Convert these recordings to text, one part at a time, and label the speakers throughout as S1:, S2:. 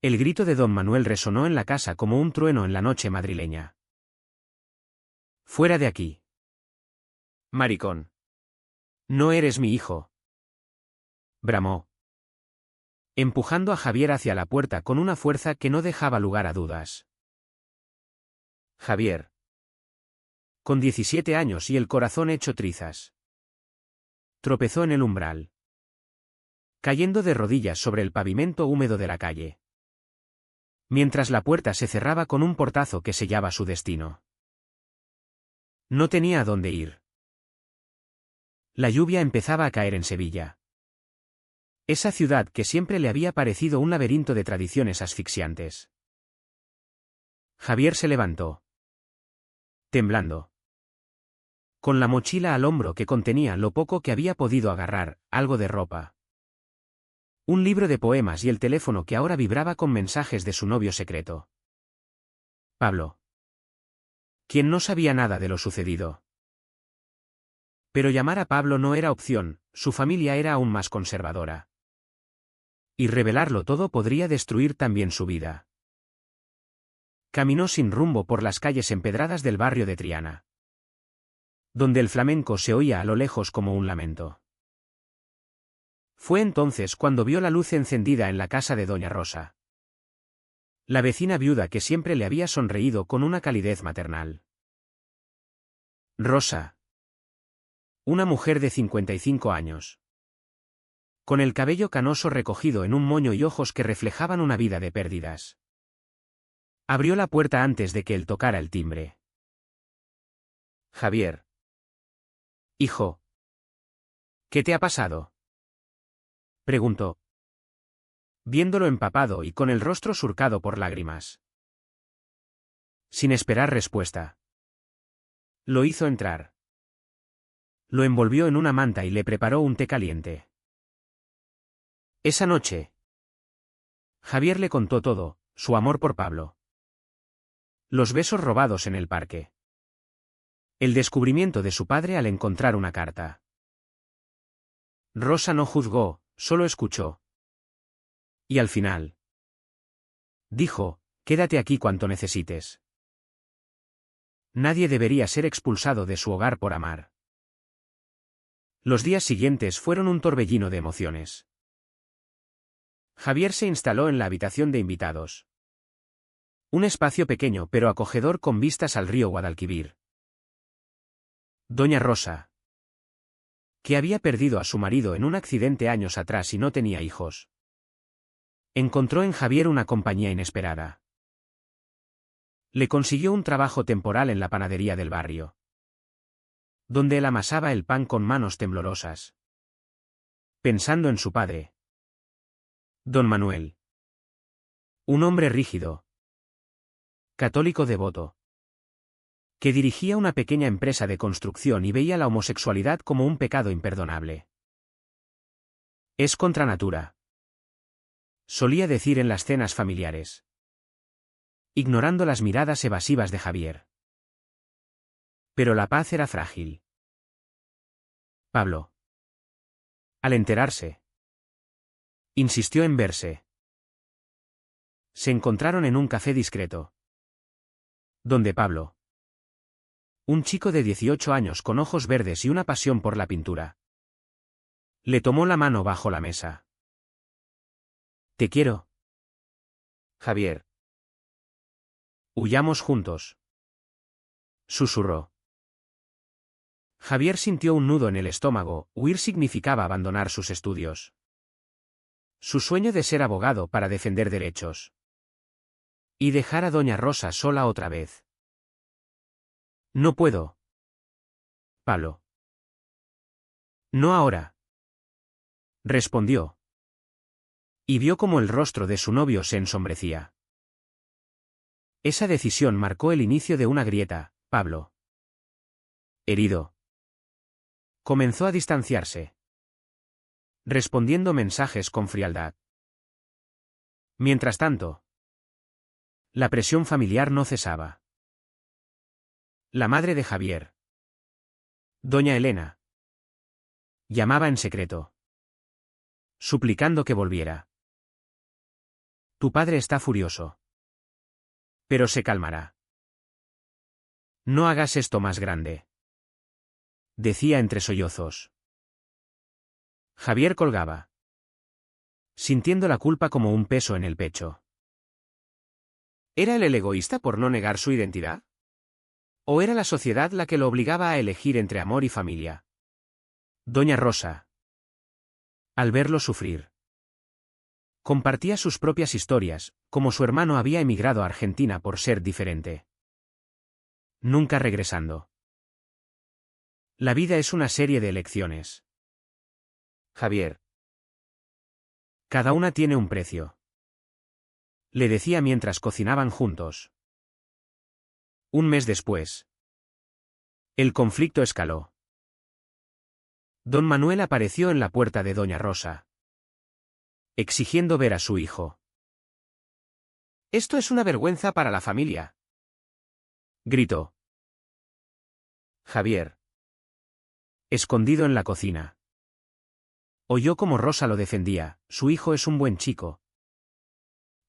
S1: El grito de don Manuel resonó en la casa como un trueno en la noche madrileña. «¡Fuera de aquí! Maricón! No eres mi hijo», bramó, empujando a Javier hacia la puerta con una fuerza que no dejaba lugar a dudas. Javier, con 17 años y el corazón hecho trizas, tropezó en el umbral, cayendo de rodillas sobre el pavimento húmedo de la calle, mientras la puerta se cerraba con un portazo que sellaba su destino. No tenía a dónde ir. La lluvia empezaba a caer en Sevilla. Esa ciudad que siempre le había parecido un laberinto de tradiciones asfixiantes. Javier se levantó, temblando, con la mochila al hombro que contenía lo poco que había podido agarrar, algo de ropa, un libro de poemas y el teléfono que ahora vibraba con mensajes de su novio secreto. Pablo, quien no sabía nada de lo sucedido. Pero llamar a Pablo no era opción, su familia era aún más conservadora. Y revelarlo todo podría destruir también su vida. Caminó sin rumbo por las calles empedradas del barrio de Triana, donde el flamenco se oía a lo lejos como un lamento. Fue entonces cuando vio la luz encendida en la casa de doña Rosa, la vecina viuda que siempre le había sonreído con una calidez maternal. Rosa, una mujer de 55 años, con el cabello canoso recogido en un moño y ojos que reflejaban una vida de pérdidas. Abrió la puerta antes de que él tocara el timbre. Javier. Hijo. ¿Qué te ha pasado?, preguntó, viéndolo empapado y con el rostro surcado por lágrimas. Sin esperar respuesta, lo hizo entrar. Lo envolvió en una manta y le preparó un té caliente. Esa noche, Javier le contó todo, su amor por Pablo, los besos robados en el parque, el descubrimiento de su padre al encontrar una carta. Rosa no juzgó, solo escuchó. Y al final, dijo, quédate aquí cuanto necesites. Nadie debería ser expulsado de su hogar por amar. Los días siguientes fueron un torbellino de emociones. Javier se instaló en la habitación de invitados. Un espacio pequeño pero acogedor con vistas al río Guadalquivir. Doña Rosa, que había perdido a su marido en un accidente años atrás y no tenía hijos, encontró en Javier una compañía inesperada. Le consiguió un trabajo temporal en la panadería del barrio, donde él amasaba el pan con manos temblorosas, pensando en su padre, don Manuel. Un hombre rígido, católico devoto, que dirigía una pequeña empresa de construcción y veía la homosexualidad como un pecado imperdonable. Es contra natura, solía decir en las cenas familiares, ignorando las miradas evasivas de Javier. Pero la paz era frágil. Pablo, al enterarse, insistió en verse. Se encontraron en un café discreto, donde Pablo, un chico de 18 años con ojos verdes y una pasión por la pintura, le tomó la mano bajo la mesa. Te quiero, Javier. Huyamos juntos, susurró. Javier sintió un nudo en el estómago. Huir significaba abandonar sus estudios, su sueño de ser abogado para defender derechos, y dejar a doña Rosa sola otra vez. No puedo, Pablo. No ahora, respondió, y vio cómo el rostro de su novio se ensombrecía. Esa decisión marcó el inicio de una grieta. Pablo, herido, comenzó a distanciarse, respondiendo mensajes con frialdad. Mientras tanto, la presión familiar no cesaba. La madre de Javier, doña Elena, llamaba en secreto, suplicando que volviera. Tu padre está furioso. Pero se calmará. No hagas esto más grande. Decía entre sollozos. Javier colgaba, sintiendo la culpa como un peso en el pecho. ¿Era él el egoísta por no negar su identidad? ¿O era la sociedad la que lo obligaba a elegir entre amor y familia? Doña Rosa, al verlo sufrir, compartía sus propias historias, como su hermano había emigrado a Argentina por ser diferente, nunca regresando. La vida es una serie de elecciones, Javier. Cada una tiene un precio. Le decía mientras cocinaban juntos. Un mes después, el conflicto escaló. Don Manuel apareció en la puerta de Doña Rosa, exigiendo ver a su hijo. «Esto es una vergüenza para la familia», gritó. Javier, escondido en la cocina, oyó cómo Rosa lo defendía. «Su hijo es un buen chico.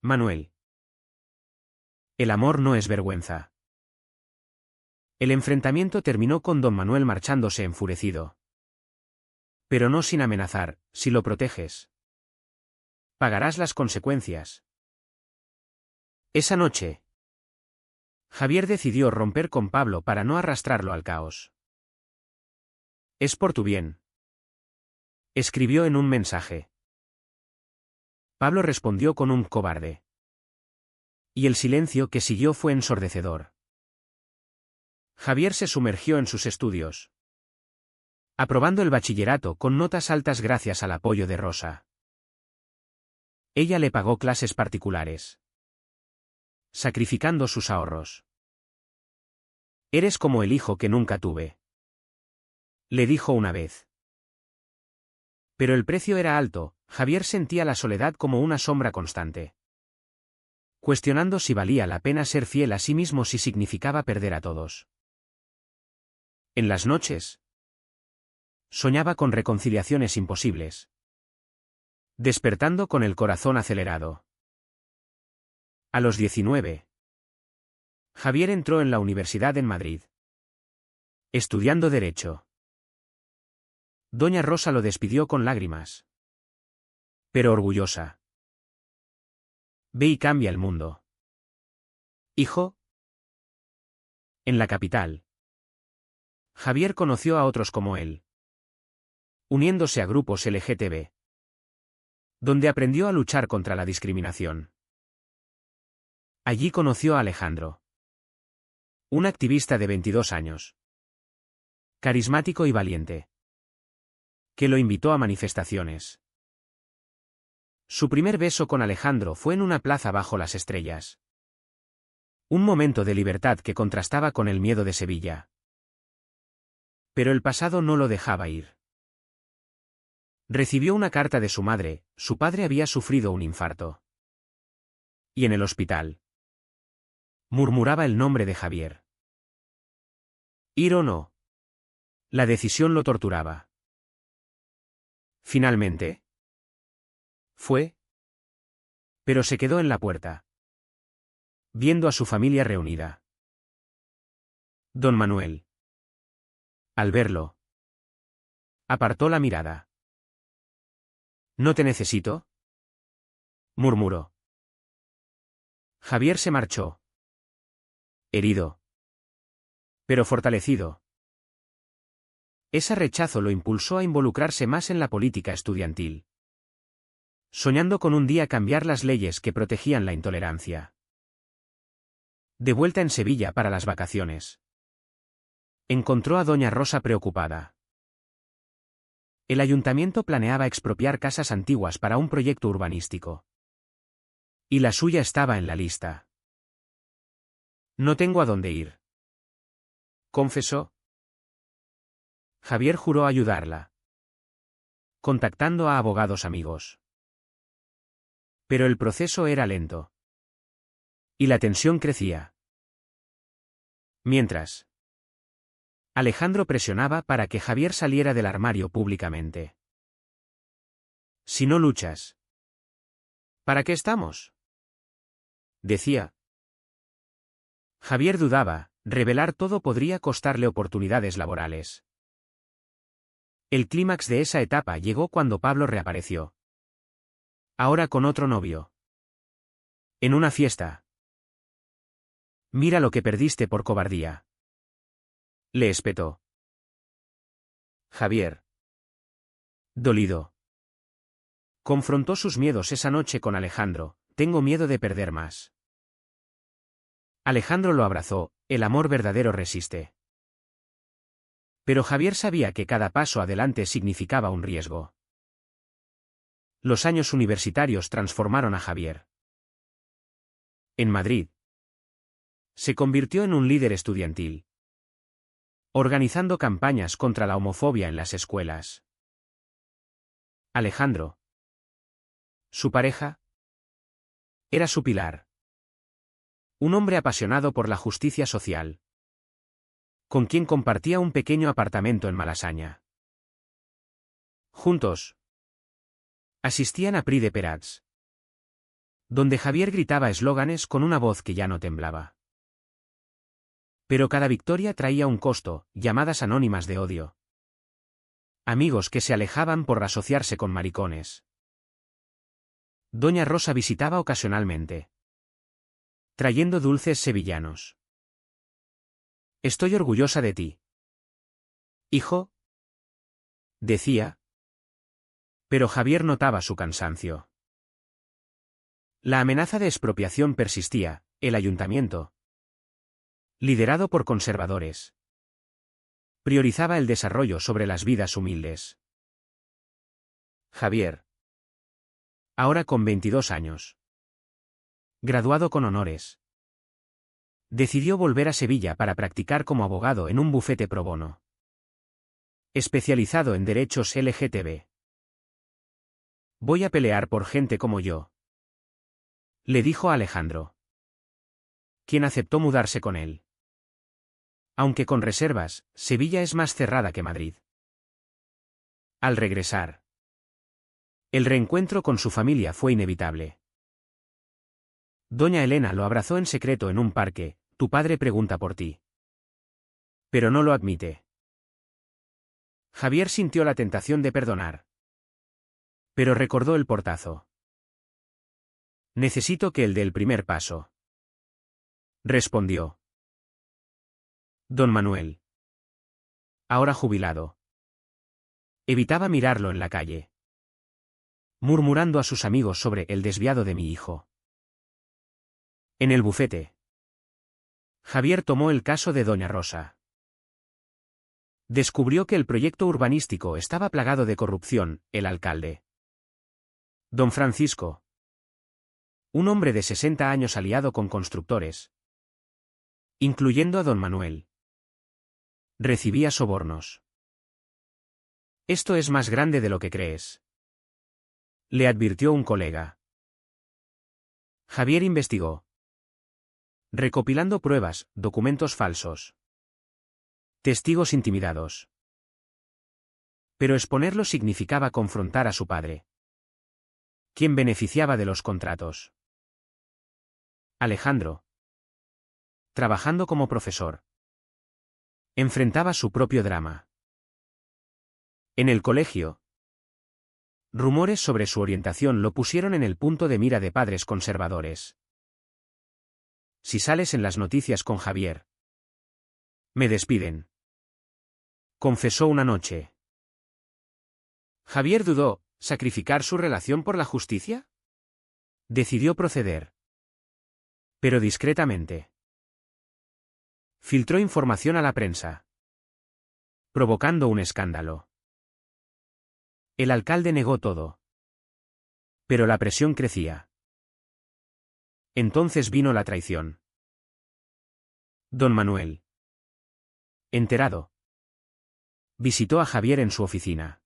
S1: Manuel. El amor no es vergüenza». El enfrentamiento terminó con don Manuel marchándose enfurecido. Pero no sin amenazar: «Si lo proteges, pagarás las consecuencias». Esa noche, Javier decidió romper con Pablo para no arrastrarlo al caos. «Es por tu bien», escribió en un mensaje. Pablo respondió con un «cobarde». Y el silencio que siguió fue ensordecedor. Javier se sumergió en sus estudios, aprobando el bachillerato con notas altas gracias al apoyo de Rosa. Ella le pagó clases particulares, sacrificando sus ahorros. «Eres como el hijo que nunca tuve», le dijo una vez. Pero el precio era alto. Javier sentía la soledad como una sombra constante, cuestionando si valía la pena ser fiel a sí mismo si significaba perder a todos. En las noches, soñaba con reconciliaciones imposibles, despertando con el corazón acelerado. A los 19, Javier entró en la universidad en Madrid, estudiando Derecho. Doña Rosa lo despidió con lágrimas, pero orgullosa. «Ve y cambia el mundo, hijo». En la capital, Javier conoció a otros como él, uniéndose a grupos LGTB, donde aprendió a luchar contra la discriminación. Allí conoció a Alejandro, un activista de 22 años, carismático y valiente, que lo invitó a manifestaciones. Su primer beso con Alejandro fue en una plaza bajo las estrellas. Un momento de libertad que contrastaba con el miedo de Sevilla. Pero el pasado no lo dejaba ir. Recibió una carta de su madre: su padre había sufrido un infarto. Y en el hospital, murmuraba el nombre de Javier. ¿Ir o no? La decisión lo torturaba. Finalmente, fue. Pero se quedó en la puerta, viendo a su familia reunida. Don Manuel, al verlo, apartó la mirada. «¿No te necesito?», murmuró. Javier se marchó, herido, pero fortalecido. Ese rechazo lo impulsó a involucrarse más en la política estudiantil, soñando con un día cambiar las leyes que protegían la intolerancia. De vuelta en Sevilla para las vacaciones, encontró a Doña Rosa preocupada. El ayuntamiento planeaba expropiar casas antiguas para un proyecto urbanístico. Y la suya estaba en la lista. «No tengo a dónde ir», confesó. Javier juró ayudarla, contactando a abogados amigos. Pero el proceso era lento. Y la tensión crecía. Mientras, Alejandro presionaba para que Javier saliera del armario públicamente. «Si no luchas, ¿para qué estamos?», decía. Javier dudaba, revelar todo podría costarle oportunidades laborales. El clímax de esa etapa llegó cuando Pablo reapareció. Ahora con otro novio. En una fiesta. Mira lo que perdiste por cobardía. Le espetó. Javier. Dolido. Confrontó sus miedos esa noche con Alejandro. Tengo miedo de perder más. Alejandro lo abrazó, el amor verdadero resiste. Pero Javier sabía que cada paso adelante significaba un riesgo. Los años universitarios transformaron a Javier. En Madrid. Se convirtió en un líder estudiantil, organizando campañas contra la homofobia en las escuelas. Alejandro, su pareja, era su pilar. Un hombre apasionado por la justicia social, con quien compartía un pequeño apartamento en Malasaña. Juntos, asistían a Prix de Perats, donde Javier gritaba eslóganes con una voz que ya no temblaba. Pero cada victoria traía un costo, llamadas anónimas de odio. Amigos que se alejaban por asociarse con maricones. Doña Rosa visitaba ocasionalmente, trayendo dulces sevillanos. Estoy orgullosa de ti, hijo, decía. Pero Javier notaba su cansancio. La amenaza de expropiación persistía. El ayuntamiento, liderado por conservadores, priorizaba el desarrollo sobre las vidas humildes. Javier, ahora con 22 años, graduado con honores, decidió volver a Sevilla para practicar como abogado en un bufete pro bono, especializado en derechos LGTB. Voy a pelear por gente como yo, le dijo a Alejandro, quien aceptó mudarse con él. Aunque con reservas, Sevilla es más cerrada que Madrid. Al regresar, el reencuentro con su familia fue inevitable. Doña Elena lo abrazó en secreto en un parque. Tu padre pregunta por ti. Pero no lo admite. Javier sintió la tentación de perdonar. Pero recordó el portazo. Necesito que el dé el primer paso, respondió. Don Manuel, ahora jubilado, evitaba mirarlo en la calle, murmurando a sus amigos sobre el desviado de mi hijo. En el bufete, Javier tomó el caso de Doña Rosa. Descubrió que el proyecto urbanístico estaba plagado de corrupción. El alcalde, don Francisco, un hombre de 60 años aliado con constructores, incluyendo a don Manuel, recibía sobornos. Esto es más grande de lo que crees, le advirtió un colega. Javier investigó, recopilando pruebas, documentos falsos, testigos intimidados. Pero exponerlo significaba confrontar a su padre, quien beneficiaba de los contratos. Alejandro, trabajando como profesor, enfrentaba su propio drama. En el colegio, rumores sobre su orientación lo pusieron en el punto de mira de padres conservadores. Si sales en las noticias con Javier, me despiden, confesó una noche. Javier dudó. ¿Sacrificar su relación por la justicia? Decidió proceder, pero discretamente. Filtró información a la prensa, provocando un escándalo. El alcalde negó todo, pero la presión crecía. Entonces vino la traición. Don Manuel, enterado, visitó a Javier en su oficina.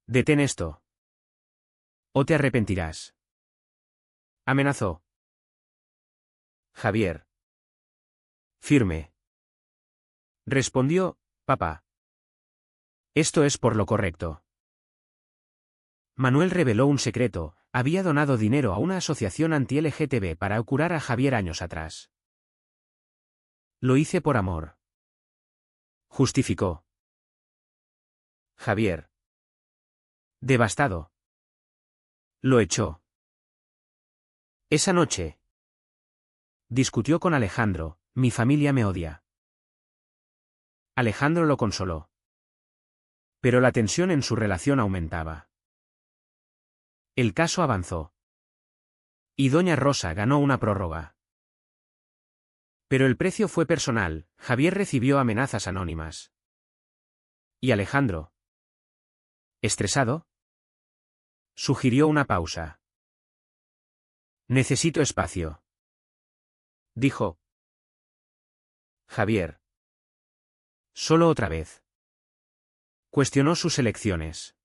S1: Detén esto, o te arrepentirás, amenazó. Javier, firme, respondió, papá. Esto es por lo correcto. Manuel reveló un secreto. había donado dinero a una asociación anti-LGTB para curar a Javier años atrás. Lo hice por amor. Justificó. Javier. Devastado. Lo echó. Esa noche. Discutió con Alejandro: mi familia me odia. Alejandro lo consoló. Pero la tensión en su relación aumentaba. El caso avanzó. Y doña Rosa ganó una prórroga. Pero el precio fue personal. Javier recibió amenazas anónimas. ¿Y Alejandro? ¿Estresado? Sugirió una pausa. Necesito espacio, dijo. Javier. Solo otra vez. Cuestionó sus elecciones.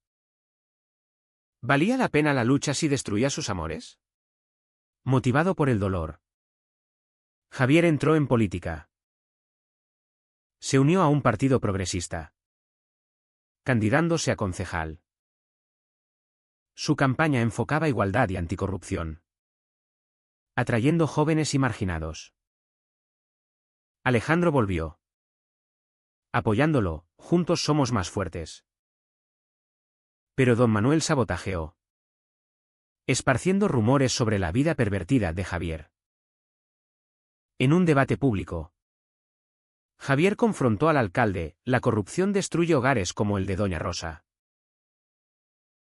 S1: ¿Valía la pena la lucha si destruía sus amores? Motivado por el dolor, Javier entró en política. Se unió a un partido progresista, candidándose a concejal. Su campaña enfocaba igualdad y anticorrupción, atrayendo jóvenes y marginados. Alejandro volvió. Apoyándolo: juntos somos más fuertes. Pero don Manuel sabotajeó, esparciendo rumores sobre la vida pervertida de Javier. En un debate público, Javier confrontó al alcalde: la corrupción destruye hogares como el de doña Rosa.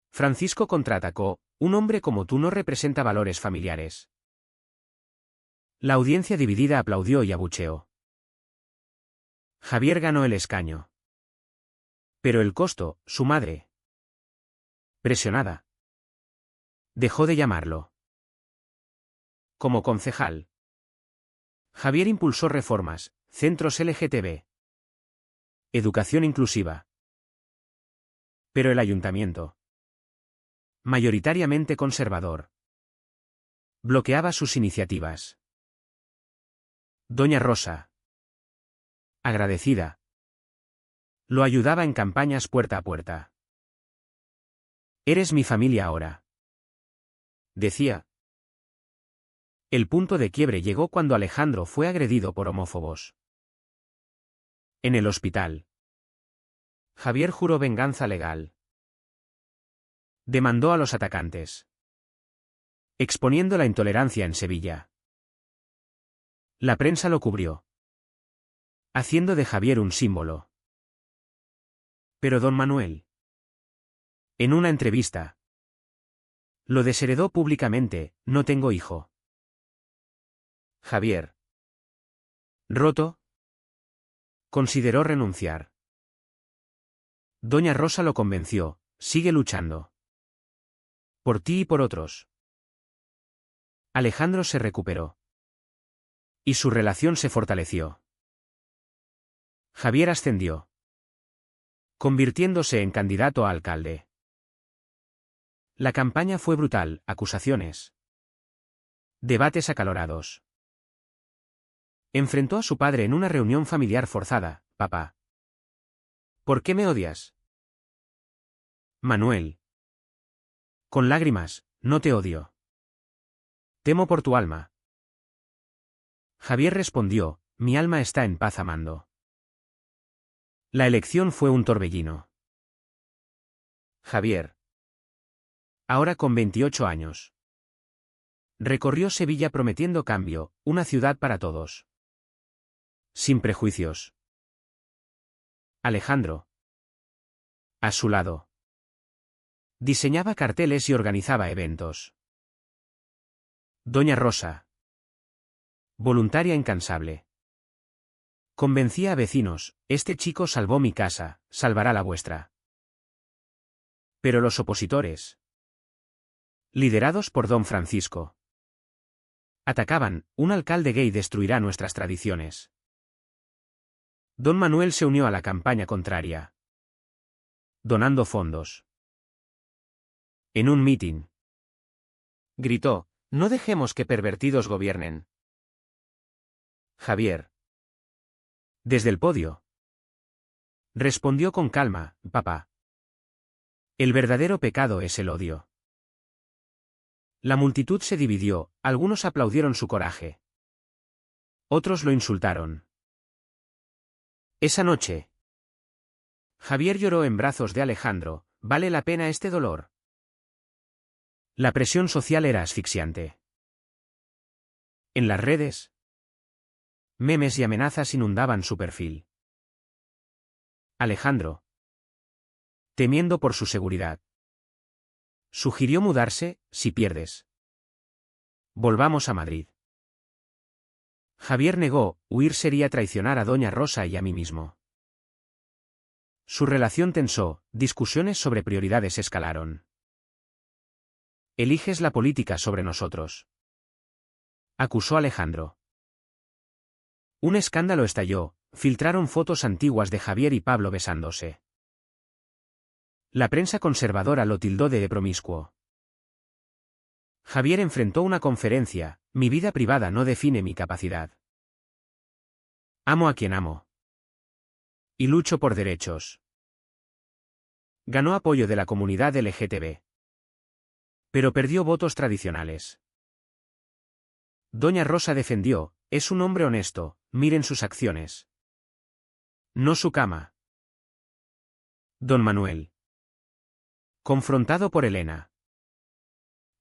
S1: Francisco contraatacó: un hombre como tú no representa valores familiares. La audiencia dividida aplaudió y abucheó. Javier ganó el escaño. Pero el costo: su madre, presionada, dejó de llamarlo. Como concejal, Javier impulsó reformas: centros LGTB, educación inclusiva. Pero el ayuntamiento, mayoritariamente conservador, bloqueaba sus iniciativas. Doña Rosa, agradecida, lo ayudaba en campañas puerta a puerta. Eres mi familia ahora, decía. El punto de quiebre llegó cuando Alejandro fue agredido por homófobos. En el hospital, Javier juró venganza legal. Demandó a los atacantes, exponiendo la intolerancia en Sevilla. La prensa lo cubrió, haciendo de Javier un símbolo. Pero don Manuel, en una entrevista, lo desheredó públicamente: no tengo hijo. Javier, roto, consideró renunciar. Doña Rosa lo convenció: sigue luchando. Por ti y por otros. Alejandro se recuperó. Y su relación se fortaleció. Javier ascendió, convirtiéndose en candidato a alcalde. La campaña fue brutal: acusaciones, debates acalorados. Enfrentó a su padre en una reunión familiar forzada: papá, ¿por qué me odias? Manuel, con lágrimas: no te odio. Temo por tu alma. Javier respondió: mi alma está en paz amando. La elección fue un torbellino. Javier, ahora con 28 años, recorrió Sevilla prometiendo cambio: una ciudad para todos, sin prejuicios. Alejandro, a su lado, diseñaba carteles y organizaba eventos. Doña Rosa, voluntaria incansable, convencía a vecinos: este chico salvó mi casa, salvará la vuestra. Pero los opositores, liderados por don Francisco, atacaban: un alcalde gay destruirá nuestras tradiciones. Don Manuel se unió a la campaña contraria, donando fondos. En un mitin, gritó: no dejemos que pervertidos gobiernen. Javier, desde el podio, respondió con calma: papá, el verdadero pecado es el odio. La multitud se dividió, algunos aplaudieron su coraje. Otros lo insultaron. Esa noche, Javier lloró en brazos de Alejandro. ¿Vale la pena este dolor? La presión social era asfixiante. En las redes, memes y amenazas inundaban su perfil. Alejandro, temiendo por su seguridad, sugirió mudarse. Si pierdes, volvamos a Madrid. Javier negó. Huir sería traicionar a doña Rosa y a mí mismo. Su relación tensó, discusiones sobre prioridades escalaron. Eliges la política sobre nosotros, acusó Alejandro. Un escándalo estalló, filtraron fotos antiguas de Javier y Pablo besándose. La prensa conservadora lo tildó de promiscuo. Javier enfrentó una conferencia: mi vida privada no define mi capacidad. Amo a quien amo. Y lucho por derechos. Ganó apoyo de la comunidad LGTB. Pero perdió votos tradicionales. Doña Rosa defendió: es un hombre honesto, miren sus acciones. No su cama. Don Manuel, confrontado por Elena,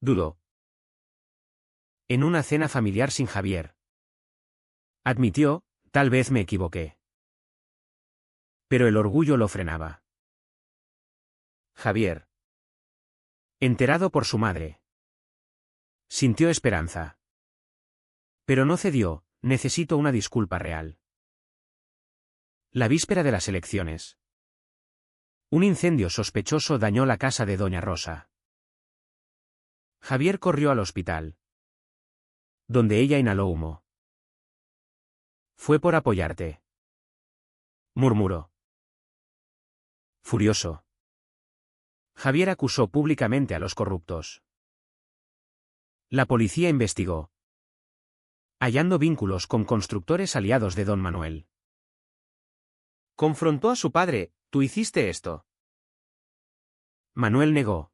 S1: dudó. En una cena familiar sin Javier, admitió: tal vez me equivoqué. Pero el orgullo lo frenaba. Javier, enterado por su madre, sintió esperanza. Pero no cedió: necesito una disculpa real. La víspera de las elecciones, un incendio sospechoso dañó la casa de doña Rosa. Javier corrió al hospital, donde ella inhaló humo. Fue por apoyarte, murmuró. Furioso, Javier acusó públicamente a los corruptos. La policía investigó, hallando vínculos con constructores aliados de don Manuel. Confrontó a su padre: tú hiciste esto. Manuel negó.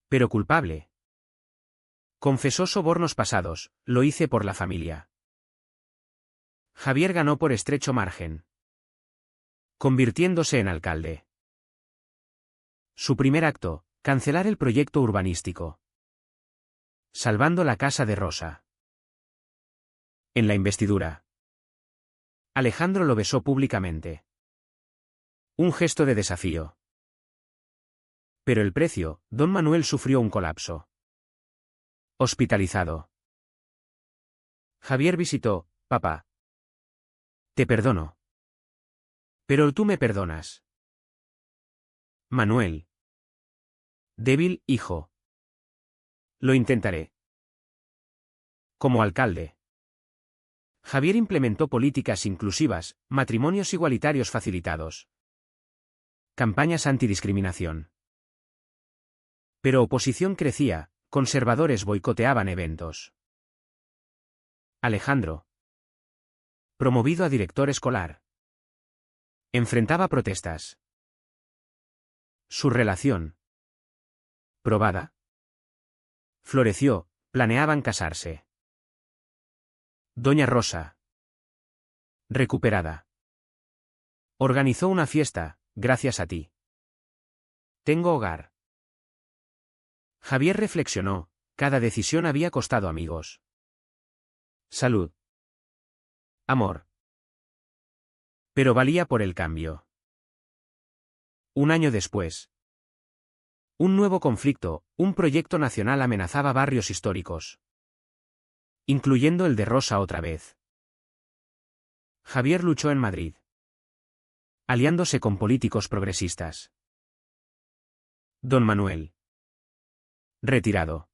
S1: Pero culpable. Confesó sobornos pasados: lo hice por la familia. Javier ganó por estrecho margen, convirtiéndose en alcalde. Su primer acto: cancelar el proyecto urbanístico, salvando la casa de Rosa. En la investidura, Alejandro lo besó públicamente. Un gesto de desafío. Pero el precio: don Manuel sufrió un colapso. Hospitalizado. Javier visitó: papá, te perdono. Pero tú me perdonas. Manuel. Débil, hijo. Lo intentaré. Como alcalde, Javier implementó políticas inclusivas, matrimonios igualitarios facilitados, campañas antidiscriminación. Pero oposición crecía, conservadores boicoteaban eventos. Alejandro, promovido a director escolar, enfrentaba protestas. Su relación, probada, floreció, planeaban casarse. Doña Rosa, recuperada, organizó una fiesta: gracias a ti tengo hogar. Javier reflexionó: cada decisión había costado amigos, salud, amor. Pero valía por el cambio. Un año después, un nuevo conflicto: un proyecto nacional amenazaba barrios históricos, incluyendo el de Rosa otra vez. Javier luchó en Madrid, aliándose con políticos progresistas. Don Manuel, retirado,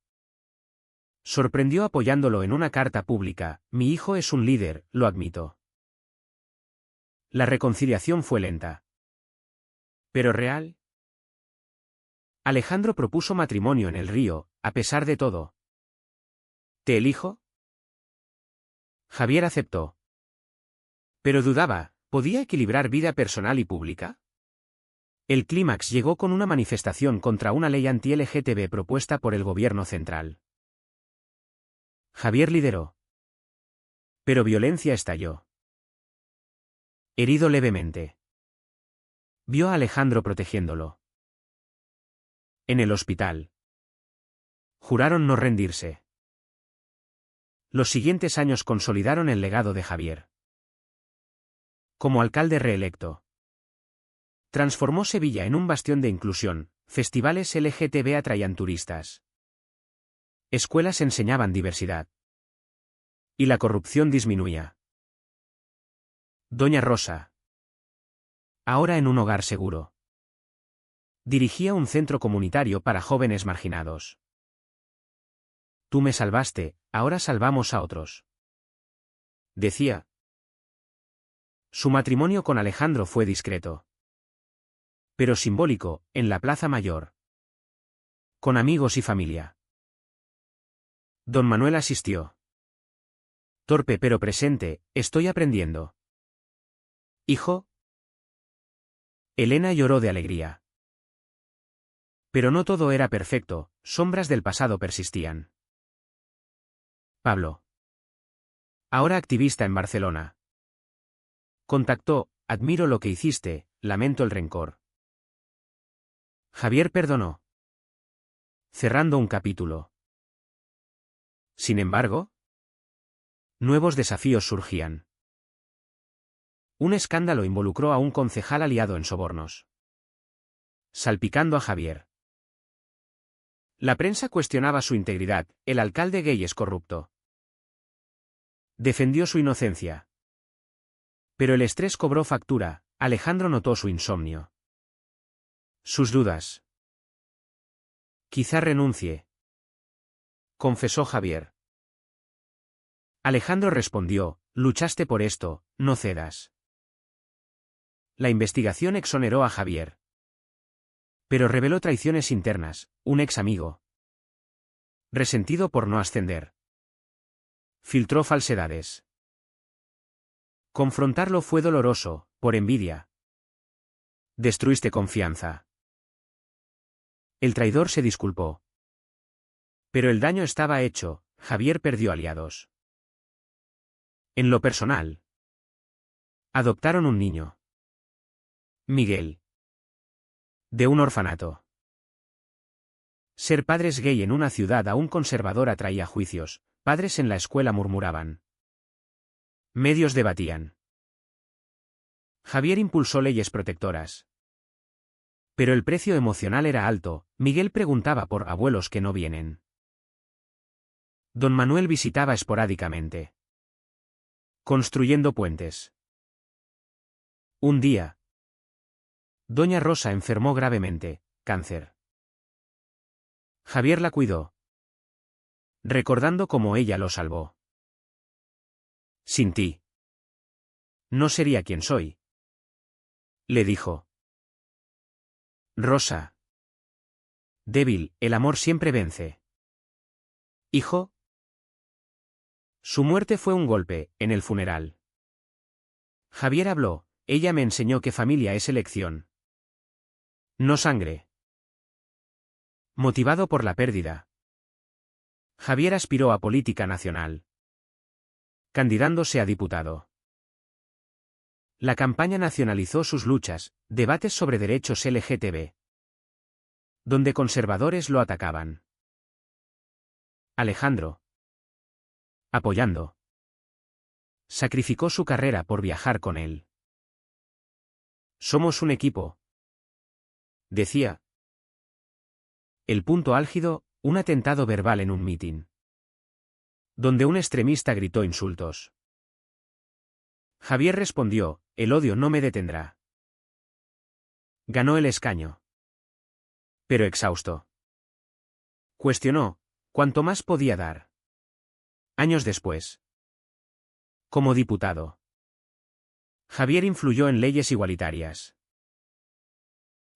S1: sorprendió apoyándolo en una carta pública: mi hijo es un líder, lo admito. La reconciliación fue lenta, pero real. Alejandro propuso matrimonio en el Río: a pesar de todo. ¿Te elijo? Javier aceptó. Pero dudaba: ¿podía equilibrar vida personal y pública? El clímax llegó con una manifestación contra una ley anti-LGTB propuesta por el gobierno central. Javier lideró. Pero violencia estalló. Herido levemente. Vio a Alejandro protegiéndolo. En el hospital. Juraron no rendirse. Los siguientes años consolidaron el legado de Javier. Como alcalde reelecto, transformó Sevilla en un bastión de inclusión, festivales LGTB atraían turistas. Escuelas enseñaban diversidad. Y la corrupción disminuía. Doña Rosa. Ahora en un hogar seguro. Dirigía un centro comunitario para jóvenes marginados. Tú me salvaste, ahora salvamos a otros. Decía. Su matrimonio con Alejandro fue discreto. Pero simbólico, en la Plaza Mayor. Con amigos y familia. Don Manuel asistió. Torpe pero presente, estoy aprendiendo. Hijo. Elena lloró de alegría. Pero no todo era perfecto, sombras del pasado persistían. Pablo. Ahora activista en Barcelona. Contactó, admiro lo que hiciste, lamento el rencor. Javier perdonó. Cerrando un capítulo. Sin embargo, nuevos desafíos surgían. Un escándalo involucró a un concejal aliado en sobornos. Salpicando a Javier. La prensa cuestionaba su integridad, el alcalde gay es corrupto. Defendió su inocencia. Pero el estrés cobró factura, Alejandro notó su insomnio. Sus dudas. Quizá renuncie. Confesó Javier. Alejandro respondió, luchaste por esto, no cedas. La investigación exoneró a Javier. Pero reveló traiciones internas, un ex amigo. Resentido por no ascender. Filtró falsedades. Confrontarlo fue doloroso, por envidia. Destruiste confianza. El traidor se disculpó. Pero el daño estaba hecho, Javier perdió aliados. En lo personal. Adoptaron un niño. Miguel. De un orfanato. Ser padres gay en una ciudad aún conservadora traía juicios, padres en la escuela murmuraban. Medios debatían. Javier impulsó leyes protectoras. Pero el precio emocional era alto, Miguel preguntaba por abuelos que no vienen. Don Manuel visitaba esporádicamente. Construyendo puentes. Un día. Doña Rosa enfermó gravemente, cáncer. Javier la cuidó. Recordando cómo ella lo salvó. Sin ti. No sería quien soy. Le dijo. Rosa. Débil, el amor siempre vence. Hijo. Su muerte fue un golpe, en el funeral. Javier habló, ella me enseñó que familia es elección. No sangre. Motivado por la pérdida. Javier aspiró a política nacional. Candidándose a diputado. La campaña nacionalizó sus luchas, debates sobre derechos LGTB. Donde conservadores lo atacaban. Alejandro. Apoyando. Sacrificó su carrera por viajar con él. Somos un equipo. Decía. El punto álgido, un atentado verbal en un mitin. Donde un extremista gritó insultos. Javier respondió, el odio no me detendrá. Ganó el escaño. Pero exhausto. Cuestionó, cuánto más podía dar. Años después. Como diputado. Javier influyó en leyes igualitarias.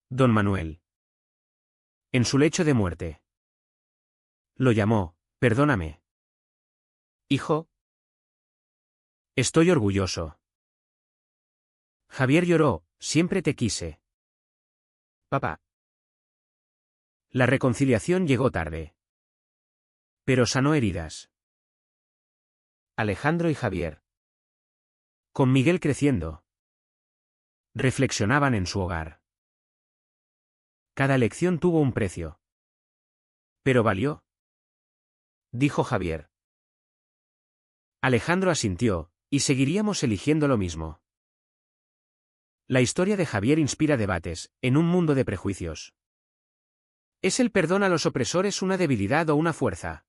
S1: Don Manuel. En su lecho de muerte. Lo llamó, perdóname. Hijo. Estoy orgulloso. Javier lloró, siempre te quise. papá. La reconciliación llegó tarde. Pero sanó heridas. Alejandro y Javier. Con Miguel creciendo, reflexionaban en su hogar. Cada lección tuvo un precio. ¿Pero valió?, dijo Javier. Alejandro asintió, y seguiríamos eligiendo lo mismo. La historia de Javier inspira debates, en un mundo de prejuicios. ¿Es el perdón a los opresores una debilidad o una fuerza?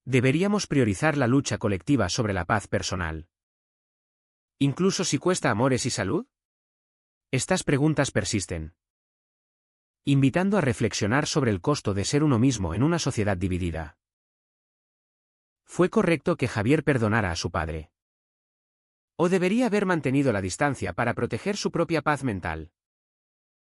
S1: ¿Deberíamos priorizar la lucha colectiva sobre la paz personal, incluso si cuesta amores y salud? Estas preguntas persisten, invitando a reflexionar sobre el costo de ser uno mismo en una sociedad dividida. ¿Fue correcto que Javier perdonara a su padre? ¿O debería haber mantenido la distancia para proteger su propia paz mental?